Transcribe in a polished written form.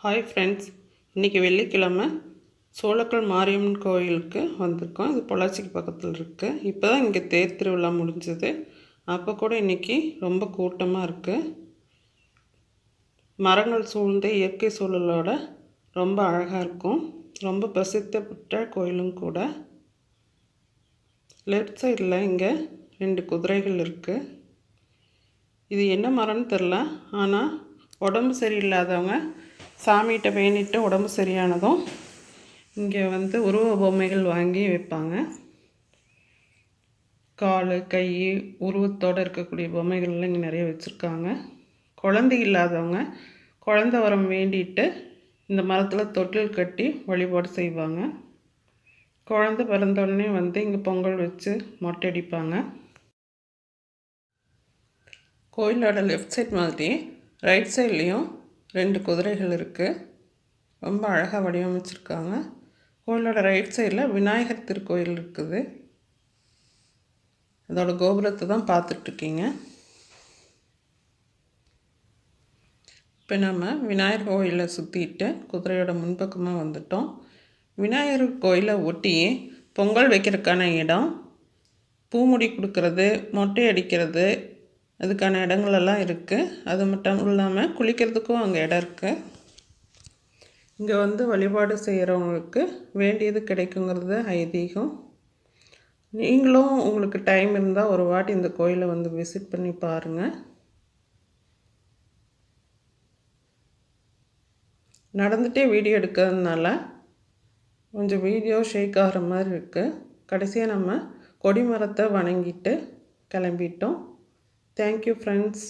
Hi friends, இன்றைக்கி வெள்ளிக்கிழமை சோளக்கல் மாரியம்மன் கோயிலுக்கு வந்திருக்கோம். இது பொள்ளாச்சிக்கு பக்கத்தில் இருக்குது. இப்போ தான் இங்கே தேர் திருவிழா முடிஞ்சது. அப்போ கூட இன்றைக்கி ரொம்ப கூட்டமாக இருக்குது. மரங்கள் சூழ்ந்த இயற்கை சூழலோட ரொம்ப அழகாக இருக்கும். ரொம்ப பிரசித்தி பெற்ற கோயிலும் கூட. லெஃப்ட் சைடில் இங்கே 2 குதிரைகள் இருக்குது. இது என்ன மரம்னு தெரில, ஆனால் உடம்பு சரியில்லாதவங்க சாமிகிட்ட வேண்டிட்டு உடம்பு சரியானதும் இங்கே உருவ பொம்மைகள் வாங்கி வைப்பாங்க. கால் கை உருவத்தோடு இருக்கக்கூடிய பொம்மைகள்லாம் இங்கே நிறைய வச்சுருக்காங்க. குழந்தை இல்லாதவங்க குழந்த வரம் வேண்டிட்டு இந்த மரத்தில் தொட்டில் கட்டி வழிபாடு செய்வாங்க. குழந்தை பிறந்தோடனே இங்கே பொங்கல் வச்சு மொட்டை அடிப்பாங்க. கோயிலோட லெஃப்ட் சைட் மாதிரி ரைட் சைட்லேயும் 2 குதிரைகள் இருக்குது. ரொம்ப அழகாக வடிவமைச்சிருக்காங்க. கோயிலோட ரைட் சைடில் விநாயகர் திருக்கோயில் இருக்குது. அதோட கோபுரத்தை தான் பார்த்துட்ருக்கீங்க. இப்போ நம்ம விநாயகர் கோயிலை சுற்றிட்டு குதிரையோட முன்பக்கமாக வந்துட்டோம். விநாயகர் கோயிலை ஒட்டியே பொங்கல் வைக்கிறதுக்கான இடம், பூமுடி கொடுக்கறது, மொட்டை அடிக்கிறது, அதுக்கான இடங்களெல்லாம் இருக்குது. அது மட்டும் இல்லாமல் குளிக்கிறதுக்கும் அங்கே இடம் இருக்குது. இங்கே வழிபாடு செய்கிறவங்களுக்கு வேண்டியது கிடைக்குங்கிறது ஐதீகம். நீங்களும் உங்களுக்கு டைம் இருந்தால் ஒரு வாட்டி இந்த கோயிலை விசிட் பண்ணி பாருங்கள். நடந்துகிட்டே வீடியோ எடுக்கிறதுனால கொஞ்சம் வீடியோ ஷேக் ஆகிற மாதிரி இருக்குது. கடைசியாக நம்ம கொடிமரத்தை வணங்கிட்டு கிளம்பிட்டோம். Thank you friends.